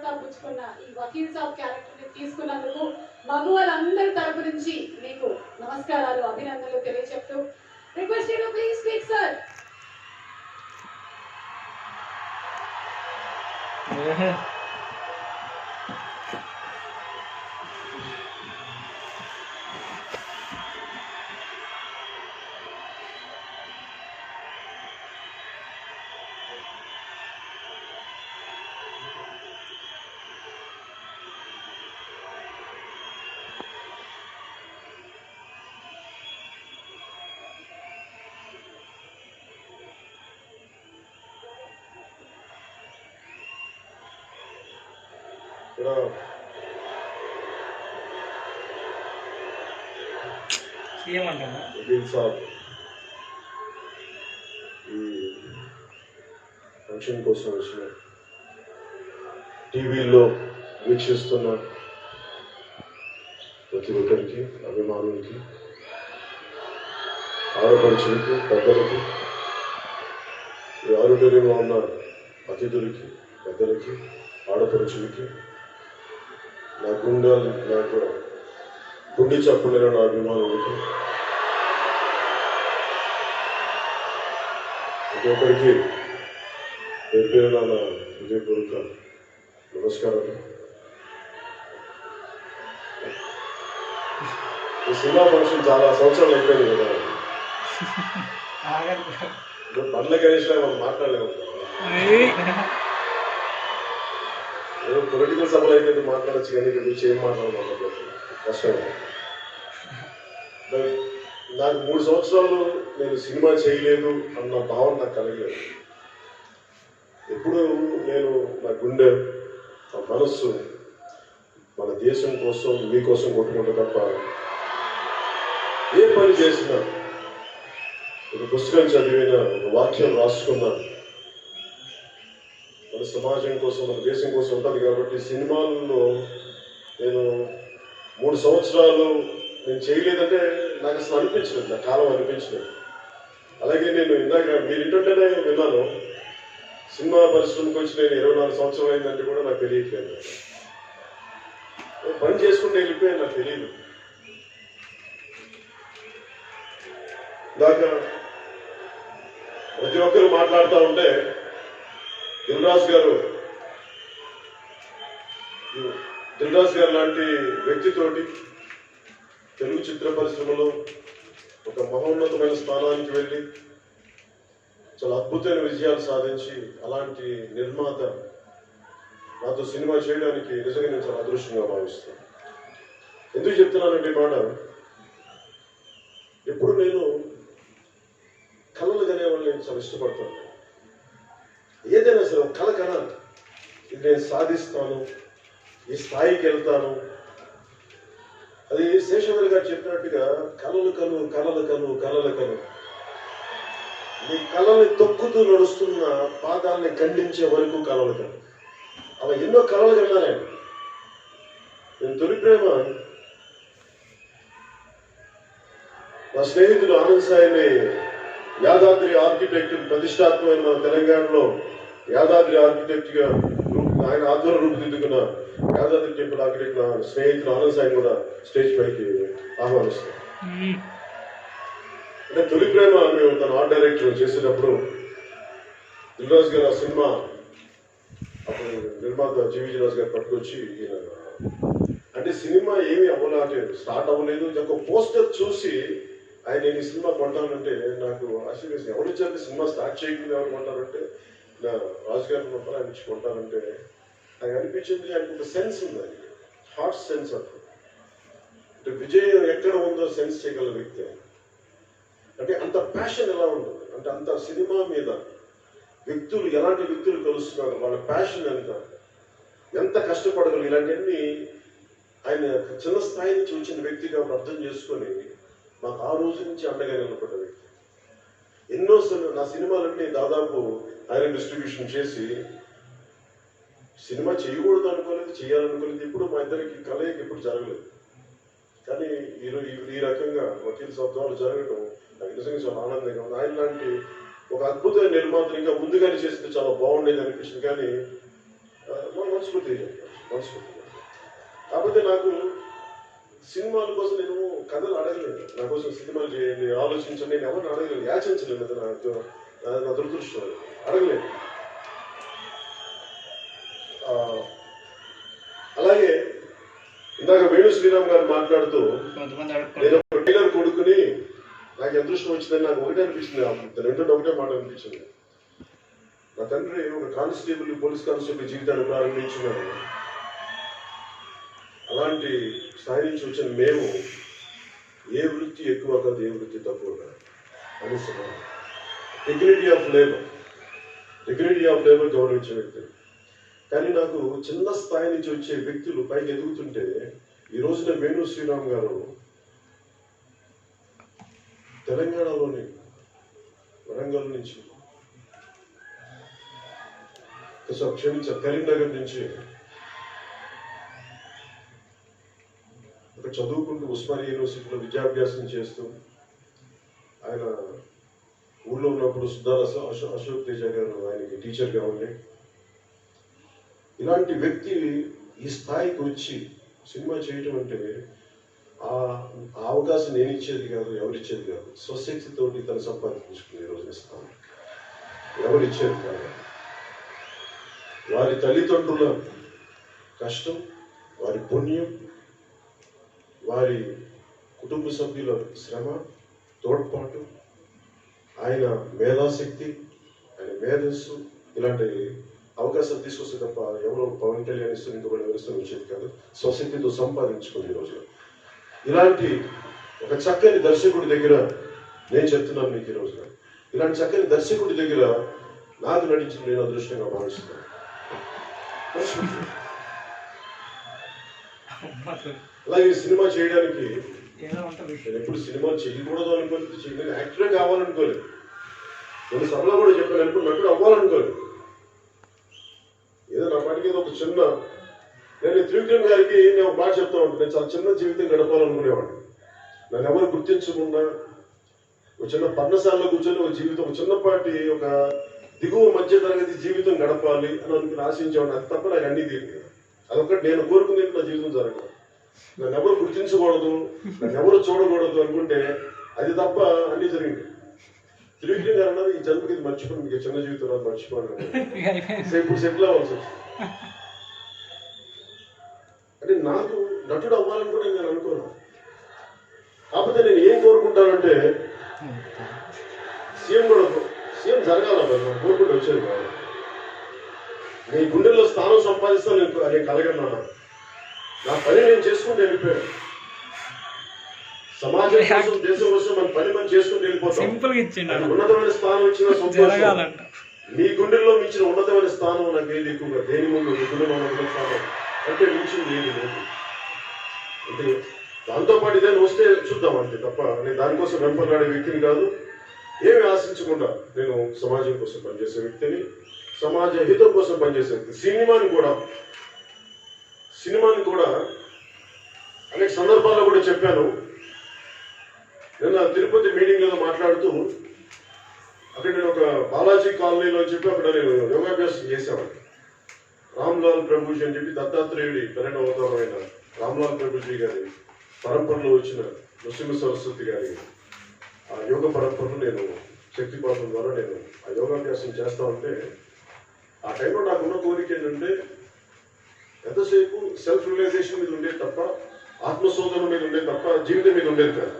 చొక్కా పుచ్చుకున్న ఈ వకీల్ సాబ్ క్యారెక్టర్ ని తీసుకున్నందుకు మగ వాళ్ళందరి తరపు నుంచి మీకు నమస్కారాలు, అభినందనలు తెలియజెప్తూ request you to please speak sir. Vakeel Saab ఈ ఫంక్షన్ కోసం వచ్చిన టీవీలో వీక్షిస్తున్న ప్రతి ఒక్కరికి, అభిమానులకి, ఆడపడుచులకి, పెద్దలకి, ఈ ఆడిటోరియంలో ఉన్న అతిథులకి, పెద్దలకి, ఆడపడుచులకి, నా గుండె చెప్పలేని నా అభిమానులకి, ప్రతి ఒక్కరికి పేరు నా హృదయపూర్వక నమస్కారాలు. ఈ సినిమా ఫంక్షన్ చాలా సంవత్సరాలు అయిపోయింది కదా, బండ్ల గణేష్ మనం మాట్లాడలేము. ఏదో పొలిటికల్ సభలు అయితే మాట్లాడచ్చు, కానీ ఇక్కడ నుంచి ఏం మాట్లాడలేదు, కష్టం. నాకు 3 సంవత్సరాలు నేను సినిమా చేయలేదు అన్న భావన నాకు కలగలేదు. ఎప్పుడు నేను నా గుండె, నా మనస్సు మన దేశం కోసం, మీకోసం కొట్టుకుంటే తప్ప ఏ పని చేసినా, ఒక పుస్తకం చదివినా, ఒక వాక్యం రాసుకున్నా మన సమాజం కోసం, మన దేశం కోసం ఉంటుంది. కాబట్టి సినిమాల్లో నేను 3 సంవత్సరాలు నేను చేయలేదంటే నాకు అసలు అనిపించలేదు, నా కాలం అనిపించలేదు. అలాగే నేను ఇందాక మీరు ఇంటుంటేనే విన్నాను, సినిమా పరిశ్రమకు వచ్చి నేను 24 సంవత్సరాలు అయిందంటే కూడా నాకు తెలియట్లేదు. పని చేసుకుంటే వెళ్ళిపోయాను, నాకు తెలియదు. ఇందాక ప్రతి ఒక్కరు మాట్లాడుతూ ఉంటే దిల్ రాజు గారు లాంటి వ్యక్తితోటి తెలుగు చిత్ర పరిశ్రమలో ఒక మహోన్నతమైన స్థానానికి వెళ్ళి చాలా అద్భుతమైన విజయాలు సాధించి, అలాంటి నిర్మాత నాతో సినిమా చేయడానికి నిజంగా నేను చాలా అదృష్టంగా భావిస్తాను. ఎందుకు చెప్తున్నానంటే ఈ మాట, ఎప్పుడు నేను కళలు కనేవాళ్ళు నేను చాలా ఇష్టపడతాను. ఏదైనా సరే ఒక కళ కనాలి, ఇది నేను సాధిస్తాను, ఈ స్థాయికి వెళ్తాను. అది శేషవరి గారు చెప్పినట్టుగా కళలు కను, కళలు కను, కళలు కను. నీ కళల్ని తొక్కుతూ నడుస్తున్న పాదాలని ఖండించే వరకు కళలు కను. అలా ఎన్నో కళలు కన్నానండి. నేను తొలి ప్రేమ మా స్నేహితుడు ఆనంద్ సాయిని యాదాద్రి ఆర్కిటెక్ట్, ప్రతిష్టాత్మకమైన మన తెలంగాణలో యాదాద్రి ఆర్కిటెక్ట్ గా ఆయన ఆధ్వర్యం రూపుదిద్దుకున్న యాదాద్రి టెంపుల్ ఆర్కిటెక్ట్ నా స్నేహితులు ఆనంద్ సాయిని కూడా స్టేజ్ పైకి ఆహ్వానిస్తాం. అంటే తొలి ప్రేమ మేము తన ఆర్ట్ డైరెక్టర్ చేసేటప్పుడు దిల్ రాజు గారు ఆ సినిమా అప్పుడు నిర్మాత జీవి రాజు గారు పట్టుకొచ్చి, అంటే సినిమా ఏమి అవ్వలేదు, స్టార్ట్ అవ్వలేదు, ఒక పోస్టర్ చూసి ఆయన నేను ఈ సినిమా కొంటానంటే నాకు ఆశ్చర్యం. ఎవరు ఇచ్చారు సినిమా స్టార్ట్ చేయకుండా ఎవరు కొంటారంటే నా రాజు గారు ఉన్నప్పుడు ఆయన ఇచ్చి కొంటానంటే నాకు అనిపించింది, ఆయనకు ఒక సెన్స్ ఉంది, ఆయనకి హార్ట్ సెన్స్ అంటారు. అంటే విజయం ఎక్కడ ఉందో సెన్స్ చేయగల వ్యక్తి. అంటే అంత ప్యాషన్ ఎలా ఉంటుంది, అంటే అంత సినిమా మీద వ్యక్తులు, ఎలాంటి వ్యక్తులు కలుస్తున్నారు, వాళ్ళ ప్యాషన్ ఎంత కష్టపడగలరు, ఇలాంటివన్నీ ఆయన చిన్న స్థాయి నుంచి వచ్చిన వ్యక్తిగా అర్థం చేసుకొని మాకు ఆ రోజు నుంచి అండగా నిలబడ్డ వ్యక్తి. ఎన్నో నా సినిమాలన్నీ దాదాపు ఆయన డిస్ట్రిబ్యూషన్ చేసి, సినిమా చేయకూడదు అనుకోలేదు, చేయాలనుకోలేదు, ఇప్పుడు మా ఇద్దరికి కలయిక ఇప్పుడు జరగలేదు. కానీ ఈ రకంగా వకీల్ సాబ్ ద్వారా జరగడం నాకు నిజంగా చాలా ఆనందంగా ఉంది. ఆయన లాంటి ఒక అద్భుతమైన నిర్మాతలు ఇంకా ముందుగానే చేస్తే చాలా బాగుండేది అనిపించింది. కానీ మనస్ఫూర్తిగా చెప్తాను, మనస్ఫూర్తిగా. కాకపోతే నాకు సినిమాల కోసం నేను కథలు అడగలేదు. నా కోసం సినిమాలు చేయండి, ఆలోచించండి, నేను ఎవరిని అడగలేదు, యాచించలేదు. అది నా దురదృష్టం, అడగలేదు. అలాగే ఇందాక వేణు శ్రీరామ్ గారు మాట్లాడుతూ నేను ఒక టైలర్ కొడుకుని నాకు అదృష్టం వచ్చిందని నాకు ఒకటే అనిపించింది, రెండో ఒకటే మాట అనిపించింది. నా తండ్రి ఒక కానిస్టేబుల్, పోలీస్ కానిస్టేబుల్ జీవితాన్ని ప్రారంభించినాడు. అలాంటి స్థాయి నుంచి వచ్చిన మేము ఏ వృత్తి ఎక్కువ కాదు, ఏ వృత్తి తక్కువ కాదు అని డిగ్నిటీ ఆఫ్ లేబర్ గౌరవించే వ్యక్తి. కానీ నాకు చిన్న స్థాయి నుంచి వచ్చే వ్యక్తులు పైకి ఎదుగుతుంటే ఈ రోజున వేణు శ్రీరామ్ గారు తెలంగాణలోని వరంగల్ నుంచి, క్షమించారు, కరీంనగర్ నుంచి అక్కడ చదువుకుంటూ ఉస్మానియా యూనివర్సిటీలో విద్యాభ్యాసం చేస్తూ ఆయన ఊళ్ళో ఉన్నప్పుడు సుధార అశోక్ తేజ గారు ఆయనకి టీచర్గా ఉండి, ఇలాంటి వ్యక్తి ఈ స్థాయికి వచ్చి సినిమా చేయటం అంటే ఆ అవకాశం నేను ఇచ్చేది కాదు, ఎవరిచ్చేది కాదు, స్వశక్తితోటి తను సంపాదించుకుని ఈ రోజున స్థానం ఎవరిచ్చేది కాదు. వారి తల్లిదండ్రుల కష్టం, వారి పుణ్యం, వారి కుటుంబ సభ్యుల శ్రమ, తోడ్పాటు, ఆయన మేధాశక్తి, ఆయన మేధస్సు, ఇలాంటి అవకాశాలు తీసుకొస్తే తప్ప ఎవరో పవన్ కళ్యాణ్ ఇస్తున్న ఇంకొకటి ఎవరిస్తున్న వచ్చేది కాదు. స్వశక్తితో సంపాదించుకుంది ఈ రోజున. ఇలాంటి ఒక చక్కని దర్శకుడి దగ్గర నేను చెప్తున్నాను మీకు ఈ రోజున, ఇలాంటి చక్కని దర్శకుడి దగ్గర నాకు నటించిన నేను అదృష్టంగా భావిస్తున్నాను. అలాగే సినిమా చేయడానికి నేను ఎప్పుడు సినిమాలు చేయకూడదు అనుకోలేదు, నేను యాక్టరే కావాలనుకోలేదు, నేను సభలో కూడా చెప్పాను, ఎప్పుడు నటుడు అవ్వాలనుకోలేదు. ఏదో నా పాటికి ఏదో ఒక చిన్న, నేను త్రివిక్రమ్ గారికి నేను ఒక మాట చెప్తా ఉంటాను, నేను చాలా చిన్న జీవితం గడపాలనుకునేవాడిని. నన్ను ఎవరు గుర్తించకుండా ఒక చిన్న పర్ణశాలలో కూర్చొని ఒక జీవితం, ఒక చిన్నపాటి ఒక దిగువ మధ్య తరగతి జీవితం గడపాలి అని అనుకుని ఆశించేవాడిని. అది తప్ప నాకు అన్ని తీరింది. అదొకటి నేను కోరుకునేది నా జీవితం జరగదు. నన్ను ఎవరు గుర్తించకూడదు, నన్ను ఎవరు చూడకూడదు అనుకుంటే అది తప్ప అన్ని జరిగింది. త్రివిక్రమ్ గారు అన్నారు, ఈ జన్మకి ఇది మర్చిపోయి మీకు చిన్న జీవితం రాదు, మర్చిపోను. ఇప్పుడు సెటిల్ అవ్వాల్సి వచ్చింది. అంటే నాకు నటుడు అవ్వాలనుకునే నేను అనుకోను. కాకపోతే నేను ఏం కోరుకుంటానంటే సీఎం జరగాల, కోరుకుంటూ వచ్చేది కాదు. నీ గుండెల్లో స్థానం సంపాదిస్తాను నేను కలగన్నా. నా పని నేను చేసుకుంటూ వెళ్ళిపోయాను. సమాజం కోసం, దేశం కోసం మన పని మనం చేసుకుంటూ వెళ్ళిపోతాం. ఉన్నతమైన స్థానం ఇచ్చిన సంతోషం. నీ గుండెల్లో మించిన ఉన్నతమైన స్థానం నాకు ఏది ఎక్కువగా, దేని ముందు నీ గుండెలో ఉన్నతమైన స్థానం అంటే మించింది ఏది లేదు. అంటే దాంతోపాటు ఇదేనా వస్తే చూద్దాం అంతే తప్ప నేను దానికోసం వెంపలాడే వ్యక్తిని కాదు. ఏమి ఆశించకుండా నేను సమాజం కోసం పనిచేసే వ్యక్తిని, సమాజ హితం కోసం పనిచేసే వ్యక్తి. సినిమాని కూడా అనేక సందర్భాల్లో కూడా చెప్పాను. నిన్న తిరుపతి మీటింగ్లో మాట్లాడుతూ అక్కడ నేను ఒక బాలాజీ కాలనీలో చెప్పి అక్కడ నేను యోగాభ్యాసం చేసేవాడిని. రామ్లాల్ ప్రభుజీ అని చెప్పి దత్తాత్రేయుడి పెరణ అవతారమైన రామ్లాల్ ప్రభుజీ గారి పరంపరలో వచ్చిన నృసింహ సరస్వతి గారి ఆ యోగ పరంపరను నేను శక్తిపాతం ద్వారా నేను ఆ యోగాభ్యాసం చేస్తా ఉంటే ఆ టైంలో నాకున్న కోరిక ఏంటంటే ఎంతసేపు సెల్ఫ్ రియలైజేషన్ మీద ఉండేది తప్ప, ఆత్మశోధన మీద ఉండేది తప్ప జీవితం మీద ఉండేది కాదు.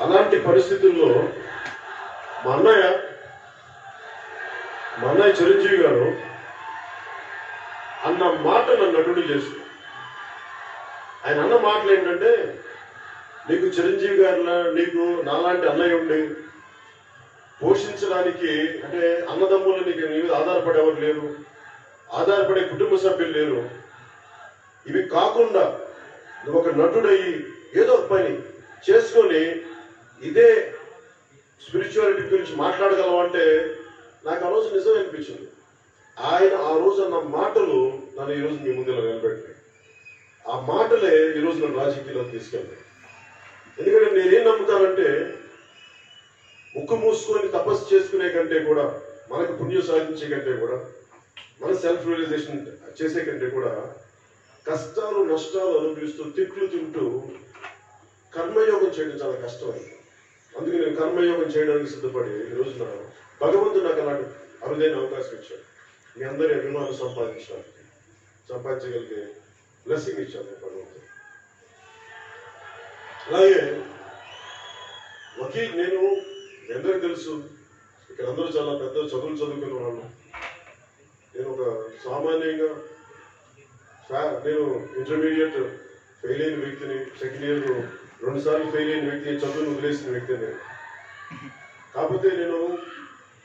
అలాంటి పరిస్థితుల్లో మా అన్నయ్య చిరంజీవి గారు అన్న మాట నన్ను నటుడు చేస్తుంది. ఆయన అన్న మాటలు ఏంటంటే, నీకు చిరంజీవి గారిలా నీకు నాలాంటి అన్నయ్య ఉండి పోషించడానికి, అంటే అన్నదమ్ములు నీకు నీ మీద ఆధారపడేవారు లేరు, ఆధారపడే కుటుంబ సభ్యులు లేరు. ఇవి కాకుండా నువ్వు ఒక నటుడయ్యి ఏదో ఒక పని చేసుకొని ఇదే స్పిరిచువాలిటీ గురించి మాట్లాడగలవంటే నాకు ఆ రోజు నిజం అనిపించింది. ఆయన ఆ రోజు అన్న మాటలు నన్ను ఈరోజు మీ ముందు నిలబెట్టాయి. ఆ మాటలే ఈరోజు నన్ను రాజకీయాల్లో తీసుకెళ్ళాయి. ఎందుకంటే నేనేం నమ్ముతానంటే, ముక్కు మూసుకొని తపస్సు చేసుకునే కంటే కూడా, మనకు పుణ్యం సాధించే కంటే కూడా మన సెల్ఫ్ రియలైజేషన్ చేసే కంటే కూడా కష్టాలు నష్టాలు అనుభవిస్తూ తిట్లు తింటూ కర్మయోగం చేయడం చాలా కష్టమైంది. అందుకే నేను కర్మయోగం చేయడానికి సిద్ధపడి ఈ రోజున భగవంతుడు నాకు అలాంటి అరుదైన అవకాశం ఇచ్చాడు. మీ అందరి అభిమానం సంపాదించగలిగే బ్లెస్సింగ్ ఇచ్చాను భగవంతుడు. అలాగే నేను ఎందరికి తెలుసు, ఇక్కడ అందరూ చాలా పెద్ద చదువులు చదువుకున్న వాళ్ళు. నేను ఒక సామాన్యంగా నేను ఇంటర్మీడియట్ ఫెయిల్ అయిన వ్యక్తిని, సెకండ్ ఇయర్ 2 సార్లు ఫెయిల్ అయిన వ్యక్తిని, చదువును వదిలేసిన వ్యక్తిని. కాకపోతే నేను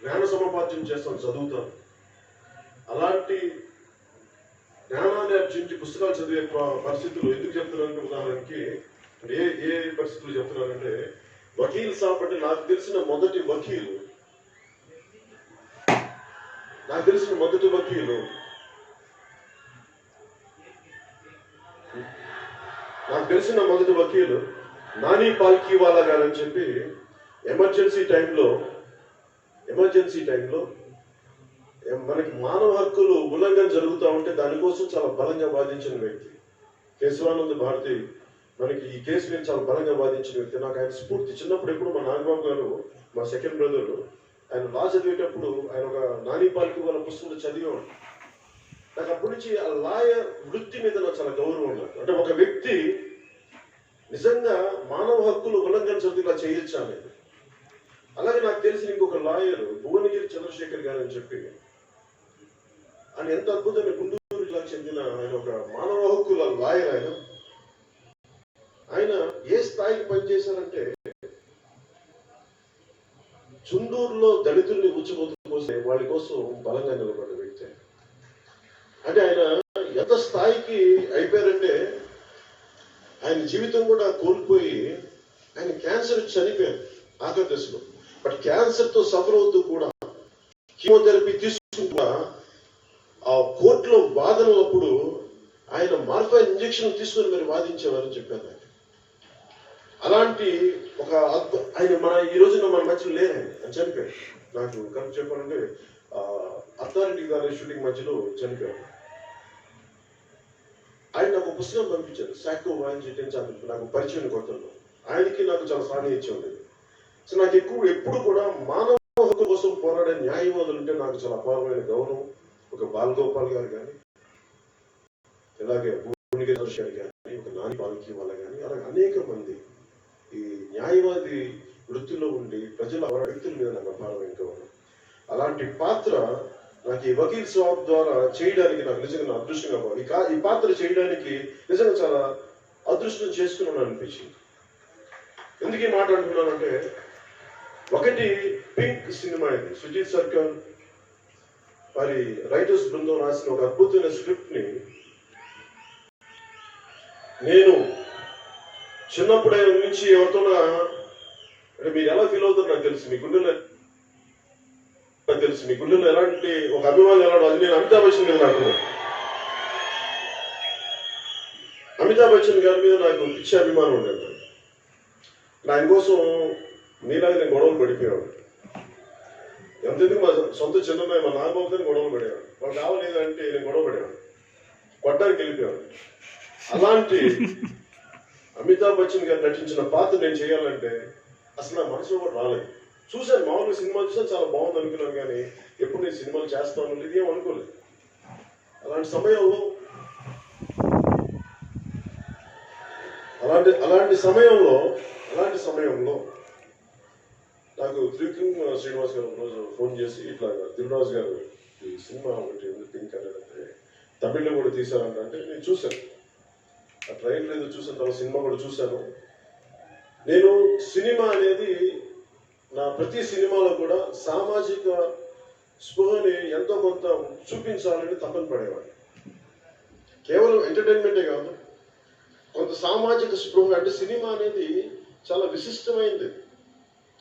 జ్ఞాన సముపార్జన చేస్తాను, చదువుతాను. అలాంటి జ్ఞానాన్ని అర్జించి పుస్తకాలు చదివే పరిస్థితులు ఎందుకు చెప్తున్నానంటే, ఉదాహరణకి ఏ పరిస్థితులు చెప్తున్నానంటే, వకీల్ సాబ్ అంటే నాకు తెలిసిన మొదటి వకీలు నాని పాల్కీవాలా గారు అని చెప్పి ఎమర్జెన్సీ టైంలో మనకి మానవ హక్కులు ఉల్లంఘన జరుగుతూ ఉంటే దానికోసం చాలా బలంగా వాదించిన వ్యక్తి. కేశవానంద భారతి మనకి ఈ కేసు మీద చాలా బలంగా వాదించిన వ్యక్తి. నాకు ఆయన స్ఫూర్తి. చిన్నప్పుడు ఎప్పుడు మా నాగబాబు గారు, మా సెకండ్ బ్రదర్, ఆయన లా చదివేటప్పుడు ఆయన ఒక నాని పాల్కీవాలా పుస్తకం చదివేవాడు. నాకు అప్పటి నుంచి ఆ లాయర్ వృత్తి మీద నాకు చాలా గౌరవం ఉన్నది. అంటే ఒక వ్యక్తి నిజంగా మానవ హక్కులు ఉల్లంఘన జరిగితే ఇలా చేయొచ్చా అనేది. అలాగే నాకు తెలిసిన ఇంకొక లాయర్ భువనగిరి చంద్రశేఖర్ గారు అని చెప్పి, ఆయన ఎంత అద్భుతమైన గుంటూరు జిల్లాకు చెందిన ఆయన ఒక మానవ హక్కుల లాయర్. ఆయన ఏ స్థాయికి పనిచేశారంటే, చుండూరులో దళితుల్ని ఉచ్చిపోతే వాళ్ళ కోసం బలంగా నిలబడ్డ వ్యక్తి. అంటే ఆయన ఎంత స్థాయికి అయిపోయారంటే, ఆయన జీవితం కూడా కోల్పోయి ఆయన క్యాన్సర్ చనిపోయారు ఆఖరి దశలో. బట్ క్యాన్సర్ తో సఫర్ అవుతూ కూడా, కీమోథెరపీ తీసుకుంటూ ఆ కోర్టులో వాదనలప్పుడు ఆయన మార్ఫైన్ ఇంజెక్షన్ తీసుకుని మరి వాదించేవారని చెప్పారు. అలాంటి ఒక ఆయన ఈ రోజున మన మధ్యలో లేరు. ఆయన చనిపోయారు. నాకు కరెక్ట్ చెప్పాలంటే అథారిటీ గారి షూటింగ్ మధ్యలో చనిపోయారు. ఆయన నాకు పుస్తకం పంపించారు, సాకో వాయించి నాకు పరిచయం కొత్తలో. ఆయనకి నాకు చాలా సాన్నిహిత్యం ఉండేది. సో నాకు ఎప్పుడు కూడా మానవ హక్కు కోసం పోరాడే న్యాయవాదులు అంటే నాకు చాలా అపారమైన గౌరవం. ఒక బాలగోపాల్ గారు కానీ, ఇలాగే భువనగిరి చంద్రశేఖర్ కానీ, ఒక నాని పాల్కీవాలా కానీ, అలాగే అనేక మంది ఈ న్యాయవాది వృత్తిలో ఉండి ప్రజల వ్యక్తుల మీద నాకు అపారమైన గౌరవం. అలాంటి పాత్ర నాకు ఈ వకీల్ సాబ్ ద్వారా చేయడానికి నాకు నిజంగా అదృష్టంగా ఈ పాత్ర చేయడానికి నిజంగా చాలా అదృష్టం చేసుకున్నాను అనిపించింది. ఎందుకు ఈ మాట అంటున్నానంటే, ఒకటి పింక్ సినిమా, ఇది సుజిత్ సర్కార్ వారి రైటర్స్ బృందం రాసిన ఒక అద్భుతమైన స్క్రిప్ట్ ని నేను చిన్నప్పుడే నుంచి ఎవరితోనా, అంటే మీరు ఎలా ఫీల్ అవుతారో నాకు తెలుసు, మీ గుండెలో ఎలాంటి ఒక అభిమానం ఎలా. అది నేను అమితాబ్ బచ్చన్ మీద నాకు పిచ్చి అభిమానం ఉండేది. ఆయన కోసం నీలాగా నేను గొడవలు పడిపోయాడు. ఎంతెందుకు మా సొంత చిన్నమ్మాయి మా నాగబాబుతో గొడవలు పడేవాడు. వాళ్ళు కావలేదంటే నేను గొడవ పడేవాడు, కొట్టడానికి వెళ్ళిపోయాడు. అలాంటి అమితాబ్ బచ్చన్ గారు నటించిన పాత్ర నేను చేయాలంటే అసలు నా మనసులో కూడా రాలేదు. చూశాను, మామూలుగా సినిమా చూసాను, చాలా బాగుంది అనుకున్నాను, కానీ ఎప్పుడు నేను సినిమాలు చేస్తాను లేదు ఏం అనుకోలేదు. అలాంటి సమయంలో నాకు త్రివిక్రమ్ శ్రీనివాస్ గారు రోజు ఫోన్ చేసి, ఇట్లా దిల్రాజు గారు ఈ సినిమా ఒకటి పింక్ అంటే తమిళ్లో కూడా తీశారంటే నేను చూశాను. ఆ ట్రైలర్ ఏదో చూసిన తర్వాత సినిమా కూడా చూశాను. నేను సినిమా అనేది నా ప్రతి సినిమాలో కూడా సామాజిక స్పృహని ఎంతో కొంత చూపించాలని తపన పడేవాడిని. కేవలం ఎంటర్టైన్మెంటే కాదు, కొంత సామాజిక స్పృహ. అంటే సినిమా అనేది చాలా విశిష్టమైనది,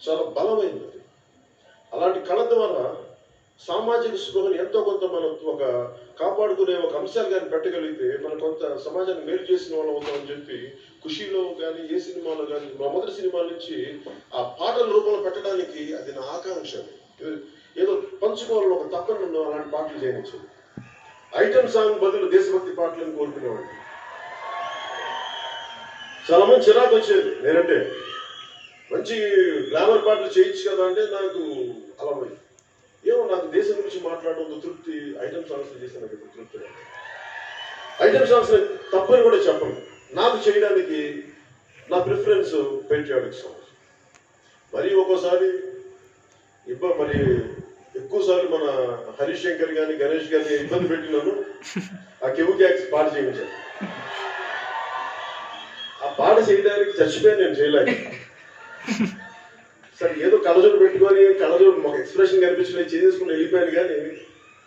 చాలా బలమైనది. అలాంటి కళ ద్వారా సామాజిక స్పృహని ఎంతో కొంత మనం ఒక కాపాడుకునే ఒక అంశాలు కానీ పెట్టగలిగితే మనం కొంత సమాజాన్ని మేలు చేసిన వాళ్ళం అవుతామని చెప్పి ఖుషీలో కానీ ఏ సినిమాలో కానీ మా మొదటి సినిమా నుంచి ఆ పాటల రూపంలో పెట్టడానికి అది నా ఆకాంక్ష. ఏదో పంచుకోవాలని ఒక తప్పని నన్ను అలాంటి పాటలు చేయనిచ్చింది. ఐటమ్ సాంగ్ బదులు దేశభక్తి పాటలను కోరుకునేవాడిని. చాలా మంది చిరాకు వచ్చేది నేనంటే, మంచి గ్లామర్ పాటలు చేయొచ్చు కదా అంటే నాకు అలా ఏమో నాకు దేశం గురించి మాట్లాడడం తృప్తి, ఐటమ్ సాంగ్స్ చేస్తే నాకు తృప్తి. ఐటమ్ సాంగ్స్ తప్పని కూడా చెప్పను, నాకు చేయడానికి నా ప్రిఫరెన్స్ పేట్రియాటిక్ సాంగ్స్. మరి ఒక్కోసారి మరి ఎక్కువసార్లు మన హరీష్ శంకర్ గాని గణేష్ గారిని ఇబ్బంది పెట్టినాను, ఆ కెవు గ్యాక్స్ పాట చేయించాను. ఆ పాట చేయడానికి చచ్చిపోయాను, నేను చేయలేక. సరే ఏదో కళ్ళజోడు పెట్టుకొని కళ్ళజోడు మాకు ఎక్స్ప్రెషన్ కనిపించలేదు, చేసుకుని వెళ్ళిపోయాను. కానీ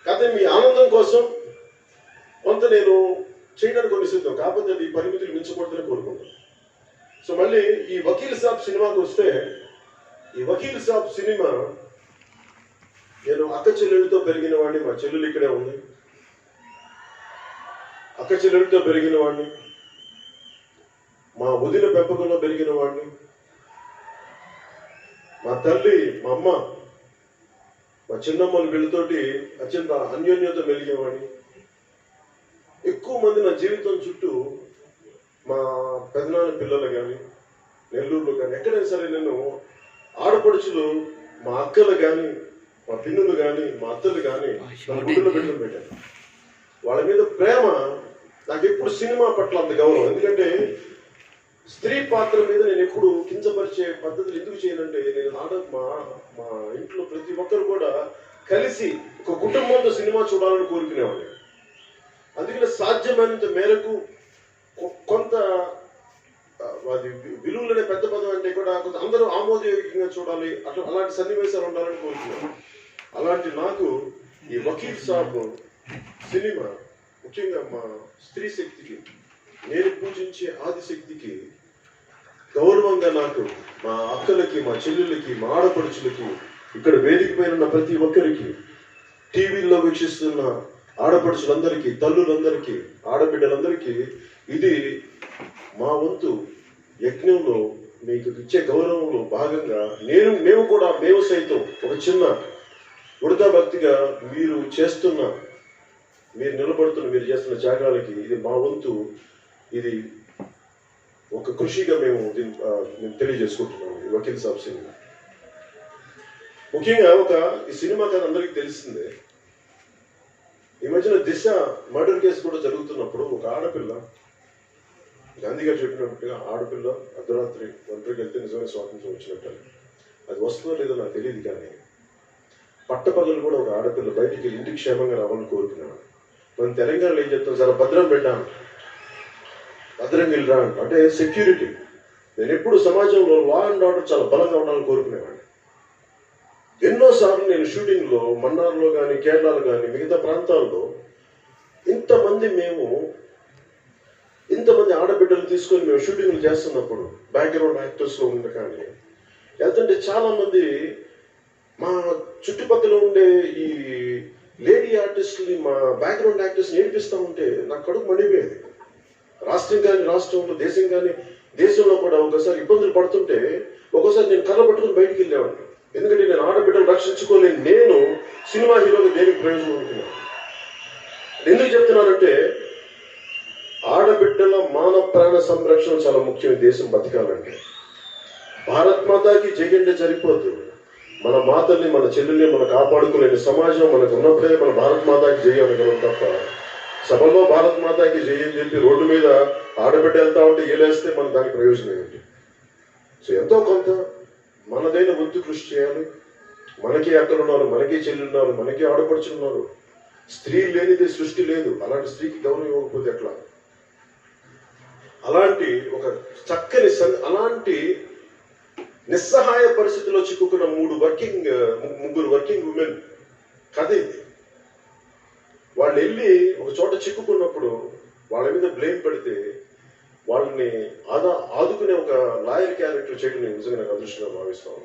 కాకపోతే మీ ఆనందం కోసం కొంత నేను చేయడానికి కొన్ని సిద్ధం, కాకపోతే అది పరిమితులు మించకూడదని కోరుకుంటాను. సో మళ్ళీ ఈ వకీల్ సాబ్ సినిమాకి వస్తే, ఈ వకీల్ సాబ్ సినిమా నేను అక్క చెల్లెలతో పెరిగిన వాడిని, మా చెల్లెలు ఇక్కడే ఉంది, అక్క చెల్లెలతో పెరిగిన వాడిని, మా వదిన పెంపకంలో పెరిగిన వాడిని, మా తల్లి మా అమ్మ మా చిన్నమ్మలు వీళ్ళతోటి అత్యంత అన్యోన్యత మెలిగేవాడిని. ఎక్కువ మంది నా జీవితం చుట్టూ మా పెదనాన్న పిల్లలు కానీ నెల్లూరులో కానీ ఎక్కడైనా సరే నేను ఆడపడుచులు మా అక్కలు కానీ మా పిన్నులు కానీ మా అత్తలు కానీ నా గుడ్డులో పెట్టాను. వాళ్ళ మీద ప్రేమ నాకు ఎప్పుడు సినిమా పట్ల అంత గౌరవం. ఎందుకంటే స్త్రీ పాత్ర మీద నేను ఎప్పుడు కించపరిచే పద్ధతులు ఎందుకు చేయనంటే, నేను మా ఇంట్లో ప్రతి ఒక్కరు కూడా కలిసి ఒక కుటుంబంతో సినిమా చూడాలని కోరుకునేవాడిని. అందుకని సాధ్యమైనంత మేరకు కొంత అది విలువలనే పెద్ద పదం అంటే కూడా కొంత అందరూ ఆమోదయోగ్యంగా చూడాలి, అలాంటి సన్నివేశాలు ఉండాలని కోరుకున్నాను. అలాంటి నాకు ఈ వకీల్ సాబ్ సినిమా ముఖ్యంగా మా స్త్రీ శక్తికి, నేను పూజించే ఆదిశక్తికి గౌరవంగా నాకు, మా అక్కలకి, మా చెల్లెళ్ళకి, మా ఆడపడుచులకి, ఇక్కడ వేదిక పైన ఉన్న ప్రతి ఒక్కరికి, టీవీల్లో వీక్షిస్తున్న ఆడపడుచులందరికీ, తల్లులందరికీ, ఆడబిడ్డలందరికీ ఇది మా వంతు యజ్ఞంలో మీకు ఇచ్చే గౌరవంలో భాగంగా మేము సైతం ఒక చిన్న ఉడతా భక్తిగా మీరు నిలబడుతున్న చేస్తున్న త్యాగాలకి ఇది మా వంతు, ఇది ఒక కృషిగా మేము తెలియజేసుకుంటున్నాము. ఈ వకీల్ సాబ్ సినిమా ముఖ్యంగా ఈ సినిమా కథ అందరికీ తెలిసిందే. ఈ మధ్యన దిశ మర్డర్ కేసు కూడా జరుగుతున్నప్పుడు ఒక ఆడపిల్ల, గాంధీ గారు చెప్పినట్టుగా ఆడపిల్ల అర్ధరాత్రి ఒంటరికి వెళ్తే నిజమైన స్వాతంత్రం వచ్చినట్టు. అది వస్తుందో లేదో నాకు తెలియదు, కానీ పట్టపగలు కూడా ఒక ఆడపిల్ల బయటికి ఇంటికి క్షేమంగా రావాలని కోరుకున్నాను. మనం తెలంగాణలో ఏం చెప్తాం, చాలా భద్రం పెట్టాను, భద్రంగా వెళ్ళరా అంటే సెక్యూరిటీ. నేను ఎప్పుడు సమాజంలో లా అండ్ ఆర్డర్ చాలా బలంగా ఉండాలని కోరుకునేవాడిని. ఎన్నోసార్లు నేను షూటింగ్లో మన్నార్లో కానీ కేరళలో కానీ మిగతా ప్రాంతాల్లో ఇంతమంది ఆడబిడ్డలు తీసుకొని మేము షూటింగ్లు చేస్తున్నప్పుడు బ్యాక్గ్రౌండ్ యాక్టర్స్లో ఉండే కానీ వెళ్తుంటే చాలా మంది మా చుట్టుపక్కల ఉండే ఈ లేడీ ఆర్టిస్టుని, మా బ్యాక్గ్రౌండ్ యాక్టర్స్ని ఏడిపిస్తూ ఉంటే నాకు కడుపు మండిపోయేది. రాష్ట్రం కానీ రాష్ట్రంలో, దేశం కానీ దేశంలో కూడా ఒకసారి ఇబ్బందులు పడుతుంటే ఒక్కోసారి నేను కర్ర పట్టుకుని బయటికి వెళ్ళేవాడిని. ఎందుకంటే నేను ఆడబిడ్డలు రక్షించుకోలేని నేను సినిమా హీరోగా దేనికి ప్రయోజనం ఉంటున్నాను. ఎందుకు చెప్తున్నానంటే ఆడబిడ్డల మాన ప్రాణ సంరక్షణ చాలా ముఖ్యం. దేశం బతకాలంటే భారత్ మాతాకి జయంటే సరిపోద్దు. మన మాతల్ని, మన చెల్లెల్ని మనం కాపాడుకునే సమాజం మనకు ఉన్నప్పుడే మన భారత్ మాతాకి జయ అనగలం తప్ప సభలో భారత్ మాతాకి జయ అని చెప్పి రోడ్డు మీద ఆడబిడ్డ వెళ్తా ఉంటే ఏలేస్తే మన దానికి ప్రయోజనం ఏంటి? సో ఎంతో కొంత మనదైన వంతు కృషి చేయాలి. మనకి అక్కలున్నారు, మనకి చెల్లున్నారు, మనకి ఆడపడుచున్నారు. స్త్రీ లేనిది సృష్టి లేదు. అలాంటి స్త్రీకి గౌరవం ఇవ్వకపోతే ఎట్లా? అలాంటి ఒక చక్కని అలాంటి నిస్సహాయ పరిస్థితిలో చిక్కుకున్న ముగ్గురు వర్కింగ్ ఉమెన్ కథ ఇది. వాళ్ళు వెళ్ళి ఒక చోట చిక్కుకున్నప్పుడు వాళ్ళ మీద బ్లేమ్ పడితే వాళ్ళని ఆదుకునే ఒక లాయర్ క్యారెక్టర్ చేయడం నేను నిజంగా నాకు అదృష్టంగా భావిస్తాను.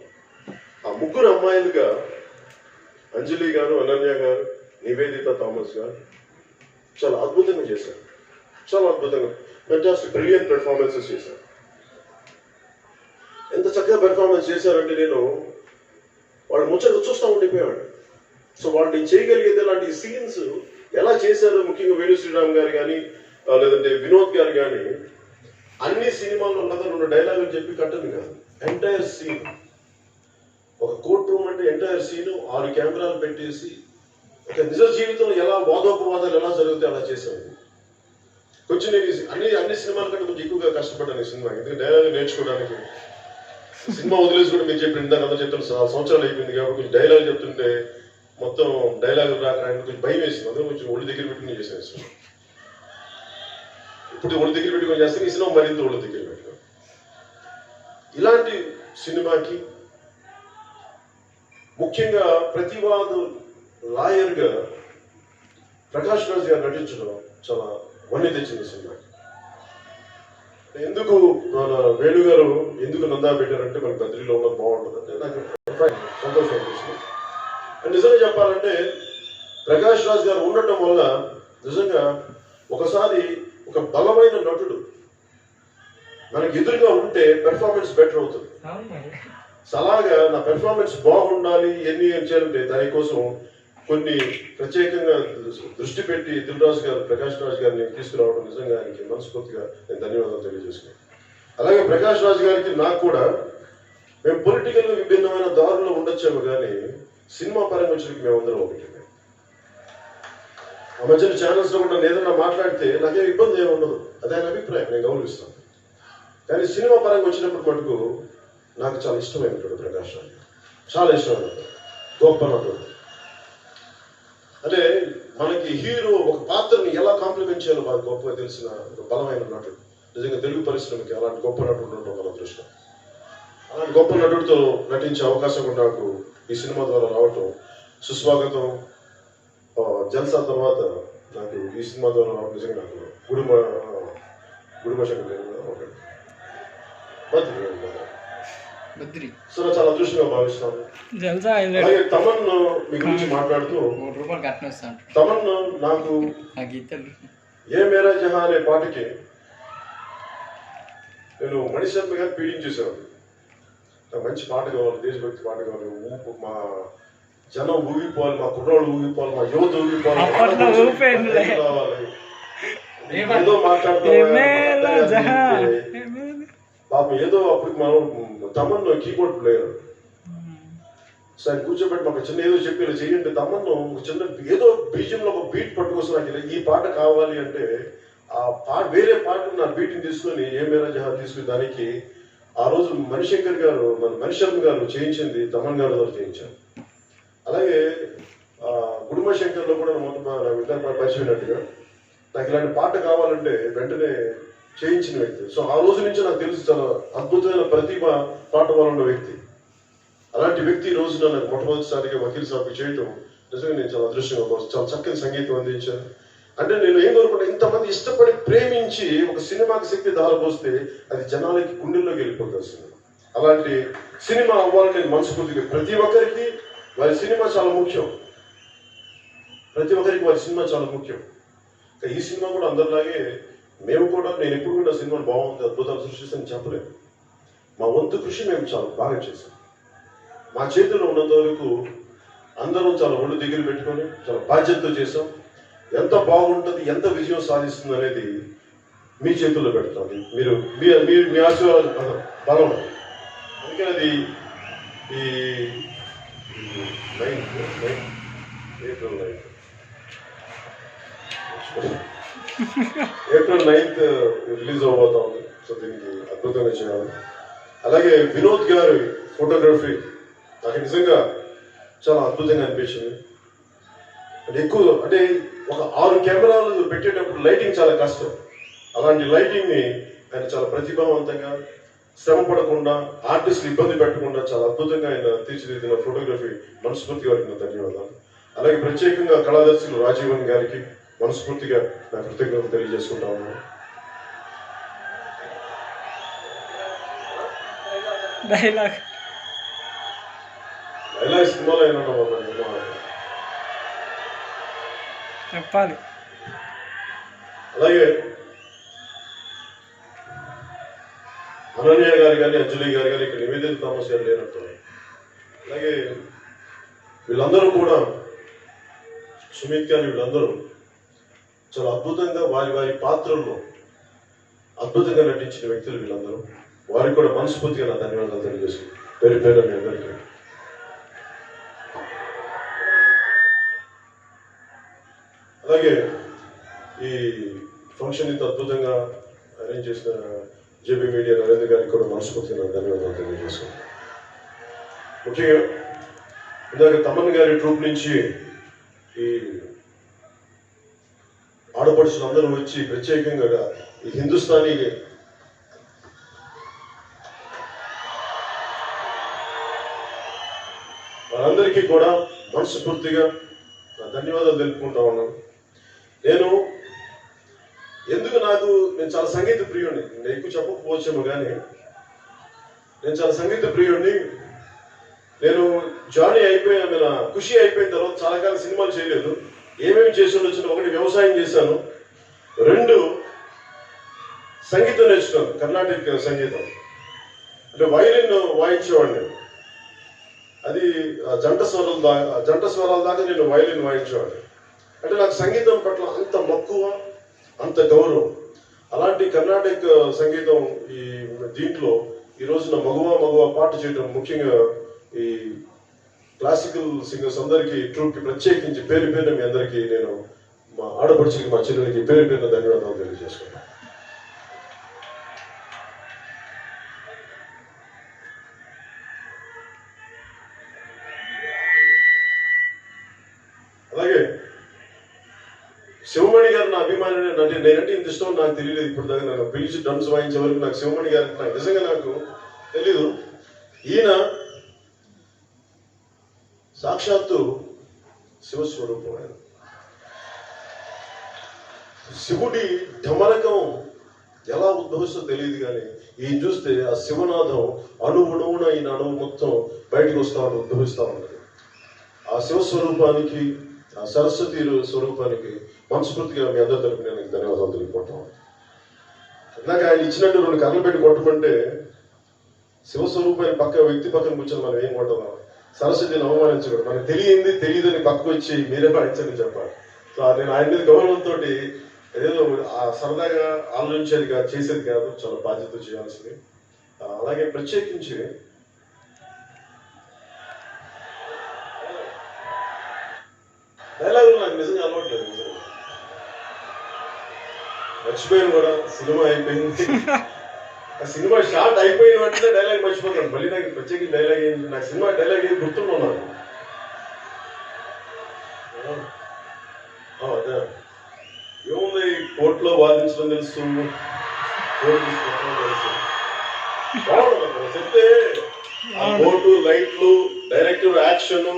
ఆ ముగ్గురు అమ్మాయిలుగా అంజలి గారు, అనన్య గారు, నివేదిత థామస్ గారు చాలా అద్భుతంగా చేశారు. చాలా అద్భుతంగా, ఫెంటాస్టిక్, బ్రిలియంట్ పెర్ఫార్మెన్సెస్ చేశారు. ఎంత చక్కగా పెర్ఫార్మెన్స్ చేశారంటే నేను వాళ్ళ ముచ్చట చూస్తూ ఉండిపోయాడు. సో వాళ్ళు నేను చేయగలిగేది అలాంటి సీన్స్ ఎలా చేశారు, ముఖ్యంగా వేణు శ్రీరామ్ గారు కానీ లేదంటే వినోద్ గారు కానీ అన్ని సినిమాల్లో ఉన్నదా 2 డైలాగులు చెప్పి కట్టను కాదు, ఎంటైర్ సీన్. ఒక కోర్ట్ రూమ్ అంటే ఎంటైర్ సీన్ 6 కెమెరాలు పెట్టేసి ఒక నిజ జీవితంలో ఎలా వాదోపవాదాలు ఎలా జరుగుతాయి అలా చేశాను. కొంచెం నేను అన్ని సినిమాల కంటే కొంచెం ఎక్కువగా కష్టపడ్డాను ఈ సినిమా, ఎందుకంటే డైలాగ్ నేర్చుకోవడానికి. సినిమా వదిలేసి కూడా మీరు చెప్పిన ఇందాక అందరూ చెప్తాను 4 సంవత్సరాలు అయిపోయింది కాబట్టి కొంచెం డైలాగ్ చెప్తుంటే మొత్తం డైలాగులు రాక కొంచెం భయం వేసింది. అందులో కొంచెం ఒళ్ళు దగ్గర పెట్టుకుని చేశాను సినిమా. ఇప్పుడు ఒళ్ళు దగ్గర పెట్టుకొని చేస్తాను, ఈ సినిమా మరింత ఒళ్ళు దగ్గర పెట్టుకోండి. ఇలాంటి సినిమాకి ముఖ్యంగా ప్రతివాదు లాయర్గా ప్రకాష్ రాజ్ గారు నటించడం చాలా వన్నీ తెచ్చింది సినిమాకి. ఎందుకు మన వేణు గారు ఎందుకు నందా పెట్టారంటే మనకి బద్రీలో ఉన్నది బాగుంటుంది అంటే నాకు సంతోషం అనిపిస్తుంది. నిజంగా చెప్పాలంటే ప్రకాష్ రాజ్ గారు ఉండటం వల్ల నిజంగా ఒకసారి ఒక బలమైన నటుడు మనకి ఎదురుగా ఉంటే పెర్ఫార్మెన్స్ బెటర్ అవుతుంది. అలాగా నా పెర్ఫార్మెన్స్ బాగుండాలి ఎన్ని చేయాలంటే దానికోసం కొన్ని ప్రత్యేకంగా దృష్టి పెట్టి దిల్ రాజు గారు ప్రకాష్ రాజ్ గారిని తీసుకురావడం నిజంగా ఆయనకి మనస్ఫూర్తిగా నేను ధన్యవాదాలు తెలియజేసుకున్నాను. అలాగే ప్రకాష్ రాజ్ గారికి నాకు కూడా మేము పొలిటికల్ విభిన్నమైన దారుల్లో ఉండొచ్చాము కానీ సినిమా పరంగా వచ్చేకి మేమందరం ఒకటి. ఆ మధ్యన ఛానల్స్ లో కూడా ఏదన్నా మాట్లాడితే నాకేం ఇబ్బంది ఏమి ఉండదు, అదే ఆయన అభిప్రాయం, నేను గౌరవిస్తాను. కానీ సినిమా పరంగా వచ్చినప్పుడు మటుకు నాకు చాలా ఇష్టమైనటువంటి ప్రకాష్ రాజ్ గారు, చాలా ఇష్టమైనటువంటి గొప్ప నటుడు. అంటే మనకి హీరో ఒక పాత్రని ఎలా కాంప్లిమెంట్ చేయాలో బాగా గొప్పగా తెలిసిన ఒక బలమైన నటుడు. నిజంగా తెలుగు పరిశ్రమకి అలాంటి గొప్ప నటుడు ఉండటం మన అదృష్టం. అలాంటి గొప్ప నటుడితో నటించే అవకాశం కూడా నాకు ఈ సినిమా ద్వారా రావటం సుస్వాగతం. జల్సా తర్వాత నాకు ఈ సినిమా ద్వారా రావడం నిజంగా నాకు గుడుమ శంకర్ సో చాలా అదృష్టంగా భావిస్తాను. అలాగే తమన్ మీ గురించి మాట్లాడుతూ తమన్ నాకు ఏ మేరా జహా అనే పాటకి నేను మణిశర్మ గారు ఫీడింగ్ చేసేవాడు. నాకు మంచి పాట కావాలి, దేశభక్తి పాట కావాలి, మా జనం ఊగిపోవాలి, మా కుర్రాళ్ళు ఊగిపోవాలి, మా యువత ఊగిపోవాలి, ఏదో మాట్లాడుతూ పాపం ఏదో అప్పుడు మనం తమన్ను కీబోర్డ్ ప్లేయర్ సార్ కూర్చోబెట్టి మాకు చిన్న ఏదో చెప్పి చేయండి తమన్ను చిన్న ఏదో బీజంలో ఒక బీట్ పట్టుకొస్తే నాకు ఈ పాట కావాలి అంటే ఆ పాట వేరే పాటను నా బీట్ని తీసుకొని ఏ మేరా జహా తీసుకుని దానికి ఆ రోజు మణిశంకర్ గారు మన మణిశర్మ గారు చేయించింది తమన్ గారు ద్వారా చేయించారు. అలాగే గుడుమ శంకర్లో కూడా మొత్తం పరిచయమైనట్టుగా నాకు ఇలాంటి పాట కావాలంటే వెంటనే చేయించిన వ్యక్తి. సో ఆ రోజు నుంచి నాకు తెలిసి చాలా అద్భుతమైన ప్రతిభ పాట ఉన్న వ్యక్తి. అలాంటి వ్యక్తి ఈ రోజున నాకు మొట్టమొదటిసారిగా వకీల్ సాబ్ చేయటం నిజంగా నేను చాలా అదృష్టంగా చాలా చక్కని సంగీతం అందించాను. అంటే నేను ఏం కోరుకుంటా, ఇంతమంది ఇష్టపడి ప్రేమించి ఒక సినిమాకి శక్తి దారపోస్తే అది జనాలకి గుండెల్లోకి వెళ్ళిపోతుంది సినిమా. అలాంటి సినిమా అవ్వాలని నేను మనస్ఫూర్తిగా ప్రతి ఒక్కరికి వారి సినిమా చాలా ముఖ్యం, ప్రతి ఒక్కరికి వారి సినిమా చాలా ముఖ్యం. ఈ సినిమా కూడా అందరిలాగే మేము కూడా నేను ఎప్పుడు కూడా సినిమాలు బాగుంది అద్భుతాలు సృష్టిస్తాను చెప్పలేము. మా వంతు కృషి మేము చాలా బాగా చేసాం. మా చేతిలో ఉన్నంత వరకు అందరం చాలా ఒళ్ళు దగ్గర పెట్టుకొని చాలా బాధ్యతతో చేసాం. ఎంత బాగుంటుంది, ఎంత విజయం సాధిస్తుంది అనేది మీ చేతుల్లో పెడతాం. మీరు మీ ఆశీర్వాదం బలం. అందుకని అది ఈ ఏప్రిల్ 9th రిలీజ్ అవబోతా ఉంది. సో దీనికి అద్భుతంగా చేయాలి. అలాగే వినోద్ గారి ఫోటోగ్రఫీ నాకు నిజంగా చాలా అద్భుతంగా అనిపించింది. అంటే ఎక్కువ అంటే ఒక 6 కెమెరాలు పెట్టేటప్పుడు లైటింగ్ చాలా కష్టం. అలాంటి లైటింగ్ని ఆయన చాలా ప్రతిభావంతంగా శ్రమ పడకుండా ఆర్టిస్టులు ఇబ్బంది పెట్టకుండా చాలా అద్భుతంగా ఆయన తీర్చిదిద్దిన ఫోటోగ్రఫీ మనస్ఫూర్తిగా వారికి ధన్యవాదాలు. అలాగే ప్రత్యేకంగా కళాదర్శకులు రాజీవన్ గారికి మనస్ఫూర్తిగా నా కృతజ్ఞతలు తెలియజేసుకుంటా ఉన్నాను. డైలాగ్ సినిమాలో అయినా చెప్పాలి. అలాగే అనన్య గారు కానీ అంజలి గారు కానీ ఇక్కడ నివేదిత థామస్ గారు లేనట్టు. అలాగే వీళ్ళందరూ కూడా సుమిత్ గారు వీళ్ళందరూ చాలా అద్భుతంగా వారి వారి పాత్రల్లో అద్భుతంగా నటించిన వ్యక్తులు వీళ్ళందరూ. వారికి కూడా మనస్ఫూర్తిగా నా ధన్యవాదాలు తెలియజేస్తాను. పేరు పేరు మీ అందరికీ. అలాగే ఈ ఫంక్షన్ ఇంత అద్భుతంగా అరేంజ్ చేసిన జేబీ మీడియా నరేంద్ర గారికి కూడా మనస్ఫూర్తిగా నా ధన్యవాదాలు తెలియజేస్తాను. ముఖ్యంగా ఇందాక తమన్ గారి ట్రూప్ నుంచి ఈ ఆడపడుచులు అందరూ వచ్చి ప్రత్యేకంగా ఈ హిందుస్థానీ వారందరికీ కూడా మనస్ఫూర్తిగా ధన్యవాదాలు తెలుపుకుంటా ఉన్నాను. నేను చాలా సంగీత ప్రియుడిని. నేను ఎక్కువ చెప్పకపోవచ్చేమో కానీ నేను చాలా సంగీత ప్రియుడిని. నేను జానీ అయిపోయిన ఖుషి అయిపోయిన తర్వాత చాలా కాలం సినిమాలు చేయలేదు. ఏమేమి చేసి ఉండొచ్చు, ఒకటి వ్యవసాయం చేశాను, 2 సంగీతం నేర్చుకున్నాను, కర్ణాటక సంగీతం. అంటే వైలిన్ వాయించేవాడిని. అది జంట స్వరాల దాకా నేను వైలిన్ వాయించేవాడిని. అంటే నాకు సంగీతం పట్ల అంత మక్కువ, అంత గౌరవం. అలాంటి కర్ణాటక సంగీతం ఈ దీంట్లో ఈ రోజున మగువ పాట చేయడం, ముఖ్యంగా ఈ క్లాసికల్ సింగర్స్ అందరికీ ట్రూప్కి ప్రత్యేకించి పేరు పేరున మీ అందరికీ నేను మా ఆడపడుచుకి, మా చెల్లెలకి పేరు పేరున ధన్యవాదాలు తెలియజేసుకున్నాను. అలాగే శివమణి గారు నా అభిమాని. నేనంటే ఇంత ఇష్టం నాకు తెలియలేదు ఇప్పుడు దాకా. నన్ను పిలిచి డ్రమ్స్ వాయించే వరకు నాకు శివమణి గారు నాకు నిజంగా నాకు తెలీదు. ఈయన సాక్షాత్తు శివస్వరూపం. ఆయన శివుడి ఢమరకం ఎలా ఉద్భవిస్తో తెలియదు కానీ ఈయన చూస్తే ఆ శివనాథం అణువున ఈయన అణువు మొత్తం బయటకు వస్తా ఉంటే ఉద్భవిస్తూ ఉంటుంది. ఆ శివస్వరూపానికి, ఆ సరస్వతి స్వరూపానికి మనస్ఫూర్తిగా మీ అందరి తరపు నేను ధన్యవాదాలు తెలియపోతాం. ఇందాక ఆయన ఇచ్చినట్టు 2 కర్రలు పెట్టి కొట్టమంటే శివస్వరూపాన్ని పక్క వ్యక్తి పక్కన కూర్చొని మనం ఏం కొట్టదాం, సరస్వతిని అవమానించకూడదు. మనకు తెలియదని పక్కకు వచ్చి మీరే వాయించని చెప్పాలి. సో నేను ఆయన మీద గౌరవంతో ఏదో ఆ సరదాగా ఆలోచించేది కాదు, చేసేది కాదు, చాలా బాధ్యత చేయాల్సింది. అలాగే ప్రత్యేకించి డైలాగులు నాకు నిజంగా అలవాట్లేదు. నిజంగా మర్చిపోయాను కూడా. సినిమా అయిపోయింది, ఆ సినిమా షార్ట్ అయిపోయిన వెంటనే డైలాగ్ మర్చిపోతాను. మళ్ళీ నాకు ప్రత్యేక డైలాగ్ ఏంటి, నాకు సినిమా డైలాగ్ ఏది గుర్తున్నాను. అదే ఏముంది, కోర్టులో వాదించడం తెలుసు, కోర్టు తీసుకోవడం తెలుసు, బాగుంటుంది చెప్తే. ఆ కోర్టు, లైట్లు, డైరెక్టర్, యాక్షన్,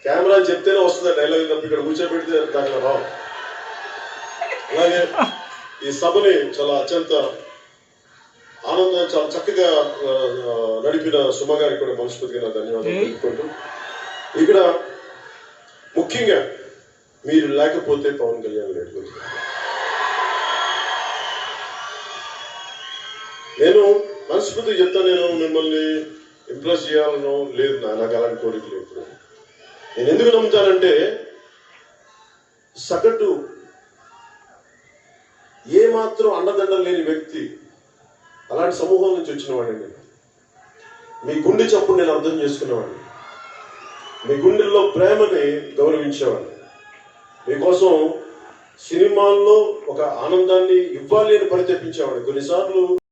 కెమెరా చెప్తేనే వస్తుంది డైలాగ్ తప్ప ఇక్కడ కూర్చోబెడితే దాంట్లో రావు. అలాగే ఈ సభని చాలా అత్యంత ఆనందం, చాలా చక్కగా నడిపిన సుమ గారికి కూడా మనస్ఫూర్తిగా నా ధన్యవాదాలు తెలుపుకుంటూ, ఇక్కడ ముఖ్యంగా మీరు లేకపోతే పవన్ కళ్యాణ్ లేకపోతే నేను మనస్ఫూర్తిగా చెప్తాను. నేను మిమ్మల్ని ఇంప్రెస్ చేయాలనో లేదు, నాకు అలాంటి కోరికలు ఎప్పుడు. నేను ఎందుకు నమ్ముతానంటే సగటు ఏమాత్రం అండదండలు లేని వ్యక్తి, అలాంటి సమూహం నుంచి వచ్చిన వాడిని నేను. మీ గుండె చప్పుడు నేను అర్థం చేసుకునేవాడిని, మీ గుండెల్లో ప్రేమని గౌరవించేవాడిని, మీకోసం సినిమాల్లో ఒక ఆనందాన్ని ఇవ్వాలి అని పరితపించేవాడిని. కొన్నిసార్లు